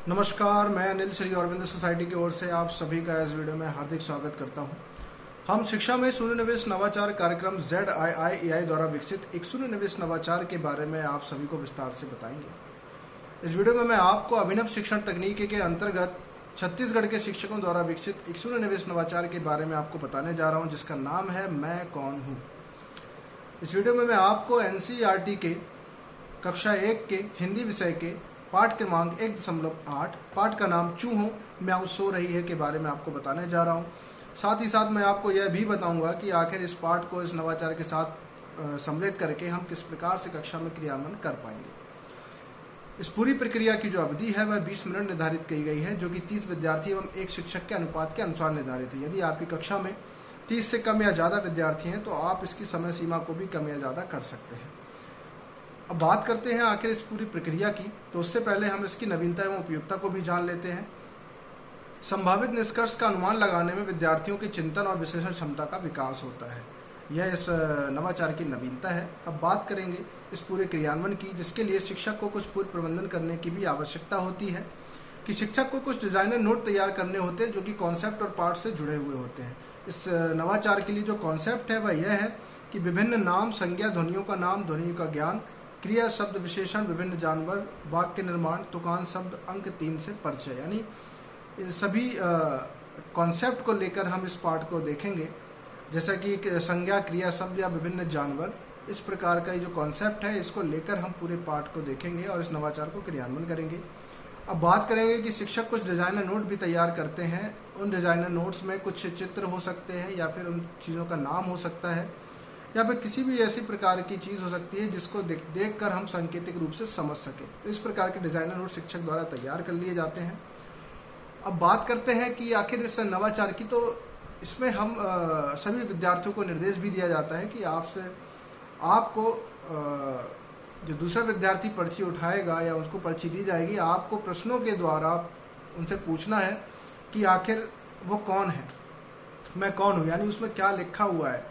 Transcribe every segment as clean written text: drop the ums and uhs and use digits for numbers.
नमस्कार, मैं अनिल श्री अरविंद सोसाइटी की ओर से आप सभी का इस वीडियो में हार्दिक स्वागत करता हूं। हम शिक्षा में शून्य निवेश नवाचार कार्यक्रम ZIIEI द्वारा विकसित एक शून्य निवेश नवाचार के बारे में आप सभी को विस्तार से बताएंगे। इस वीडियो में मैं आपको अभिनव शिक्षण तकनीकी के अंतर्गत छत्तीसगढ़ के शिक्षकों द्वारा विकसित एक शून्य निवेश नवाचार के बारे में आपको बताने जा रहा हूँ, जिसका नाम है मैं कौन हूँ। इस वीडियो में मैं आपको NCERT के कक्षा 1 के हिंदी विषय के पाठ क्रमांक 1.8 पाठ का नाम चूहों म्याऊं सो रही है के बारे में आपको बताने जा रहा हूँ। साथ ही साथ मैं आपको यह भी बताऊंगा कि आखिर इस पाठ को इस नवाचार के साथ सम्मिलित करके हम किस प्रकार से कक्षा में क्रियान्वयन कर पाएंगे। इस पूरी प्रक्रिया की जो अवधि है वह 20 मिनट निर्धारित की गई है, जो कि 30 विद्यार्थी एवं एक शिक्षक के अनुपात के अनुसार निर्धारित है। यदि आपकी कक्षा में 30 से कम या ज़्यादा विद्यार्थी हैं तो आप इसकी समय सीमा को भी कम या ज़्यादा कर सकते हैं। अब बात करते हैं आखिर इस पूरी प्रक्रिया की, तो उससे पहले हम इसकी नवीनता एवं उपयुक्तता को भी जान लेते हैं। संभावित निष्कर्ष का अनुमान लगाने में विद्यार्थियों की चिंतन और विश्लेषण क्षमता का विकास होता है। यह इस नवाचार की नवीनता है। अब बात करेंगे इस पूरे क्रियान्वयन की, जिसके लिए शिक्षक को कुछ पूर्व प्रबंधन करने की भी आवश्यकता होती है कि शिक्षक को कुछ डिजाइनर नोट तैयार करने होते हैं जो कि कॉन्सेप्ट और पार्ट से जुड़े हुए होते हैं। इस नवाचार के लिए जो कॉन्सेप्ट है वह यह है कि विभिन्न नाम, संज्ञा, ध्वनियों का नाम, ध्वनि का ज्ञान, क्रिया, शब्द, विशेषण, विभिन्न जानवर, वाक्य निर्माण, तुकान शब्द, अंक 3 से परिचय, यानी इन सभी कॉन्सेप्ट को लेकर हम इस पाठ को देखेंगे। जैसा कि संज्ञा, क्रिया, शब्द या विभिन्न जानवर, इस प्रकार का ये जो कॉन्सेप्ट है इसको लेकर हम पूरे पाठ को देखेंगे और इस नवाचार को क्रियान्वयन करेंगे। अब बात करेंगे कि शिक्षक कुछ डिजाइनर नोट भी तैयार करते हैं। उन डिजाइनर नोट्स में कुछ चित्र हो सकते हैं या फिर उन चीज़ों का नाम हो सकता है या फिर किसी भी ऐसी प्रकार की चीज़ हो सकती है जिसको देख कर हम सांकेतिक रूप से समझ सकें। तो इस प्रकार के डिजाइनर नोट शिक्षक द्वारा तैयार कर लिए जाते हैं। अब बात करते हैं कि आखिर इस नवाचार की, तो इसमें हम सभी विद्यार्थियों को निर्देश भी दिया जाता है कि आपको जो दूसरा विद्यार्थी पर्ची उठाएगा या उसको पर्ची दी जाएगी, आपको प्रश्नों के द्वारा उनसे पूछना है कि आखिर वो कौन है, मैं कौन हूँ, यानी उसमें क्या लिखा हुआ है।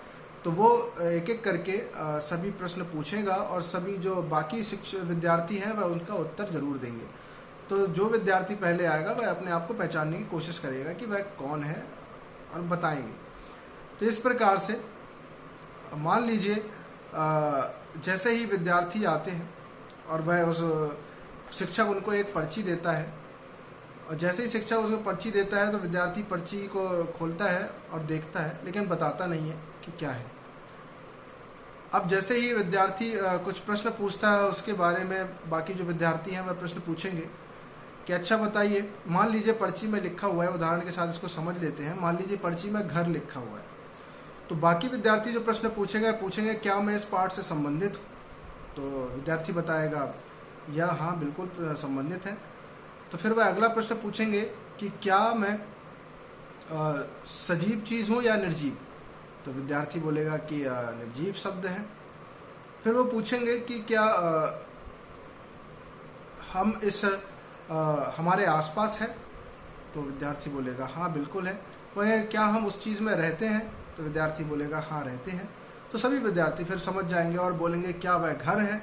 तो वो एक एक करके सभी प्रश्न पूछेगा और सभी जो बाकी विद्यार्थी हैं वह उनका उत्तर जरूर देंगे। तो जो विद्यार्थी पहले आएगा वह अपने आप को पहचानने की कोशिश करेगा कि वह कौन है और बताएंगे। तो इस प्रकार से मान लीजिए जैसे ही विद्यार्थी आते हैं और वह उस शिक्षक उनको एक पर्ची देता है, और जैसे ही शिक्षक उसको पर्ची देता है तो विद्यार्थी पर्ची को खोलता है और देखता है, लेकिन बताता नहीं है कि क्या है। अब जैसे ही विद्यार्थी कुछ प्रश्न पूछता है उसके बारे में, बाकी जो विद्यार्थी हैं वह प्रश्न पूछेंगे कि अच्छा बताइए, मान लीजिए पर्ची में लिखा हुआ है, उदाहरण के साथ इसको समझ लेते हैं। मान लीजिए पर्ची में घर लिखा हुआ है, तो बाकी विद्यार्थी जो प्रश्न पूछेंगे क्या मैं इस पाठ से संबंधित हूँ? तो विद्यार्थी बताएगा या हाँ बिल्कुल संबंधित है। तो फिर वह अगला प्रश्न पूछेंगे कि क्या मैं सजीव चीज़ हूँ या निर्जीव? तो विद्यार्थी बोलेगा कि निर्जीव शब्द है। फिर वो पूछेंगे कि क्या हम इस हमारे आसपास है? तो विद्यार्थी बोलेगा हाँ बिल्कुल है। वह क्या हम उस चीज़ में रहते हैं? तो विद्यार्थी बोलेगा हाँ रहते हैं। तो सभी विद्यार्थी फिर समझ जाएंगे और बोलेंगे क्या वह घर है?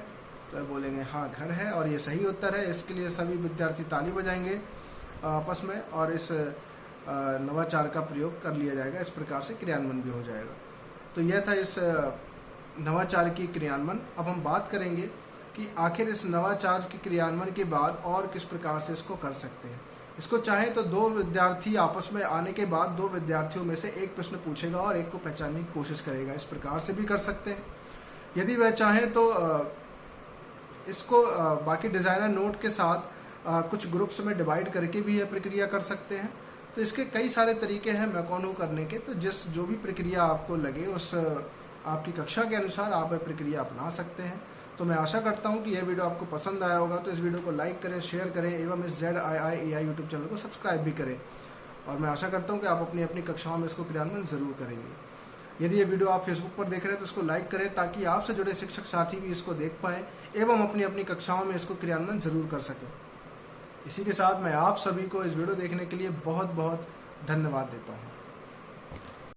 तो बोलेंगे हाँ घर है, और ये सही उत्तर है। इसके लिए सभी विद्यार्थी ताली बजाएंगे आपस में और इस नवाचार का प्रयोग कर लिया जाएगा। इस प्रकार से क्रियान्वयन भी हो जाएगा। तो यह था इस नवाचार की क्रियान्वयन। अब हम बात करेंगे कि आखिर इस नवाचार की क्रियान्वयन के बाद और किस प्रकार से इसको कर सकते हैं। इसको चाहे तो दो विद्यार्थी आपस में आने के बाद दो विद्यार्थियों में से एक प्रश्न पूछेगा और एक को पहचानने की कोशिश करेगा। इस प्रकार से भी कर सकते हैं। यदि वह चाहे तो इसको बाकी डिज़ाइनर नोट के साथ कुछ ग्रुप्स में डिवाइड करके भी यह प्रक्रिया कर सकते हैं। तो इसके कई सारे तरीके हैं मैं कौन हूँ करने के। तो जो भी प्रक्रिया आपको लगे उस आपकी कक्षा के अनुसार आप यह प्रक्रिया अपना सकते हैं। तो मैं आशा करता हूँ कि यह वीडियो आपको पसंद आया होगा। तो इस वीडियो को लाइक करें, शेयर करें एवं इस ZIIEI यूट्यूब चैनल को सब्सक्राइब भी करें। और मैं आशा करता हूँ कि आप अपनी अपनी कक्षाओं में इसको क्रियान्वयन जरूर करेंगे। यदि ये वीडियो आप फेसबुक पर देख रहे हैं तो इसको लाइक करें ताकि आपसे जुड़े शिक्षक साथी भी इसको देख पाएँ एवं अपनी अपनी कक्षाओं में इसको क्रियान्वयन जरूर कर सकें। इसी के साथ मैं आप सभी को इस वीडियो देखने के लिए बहुत बहुत धन्यवाद देता हूँ।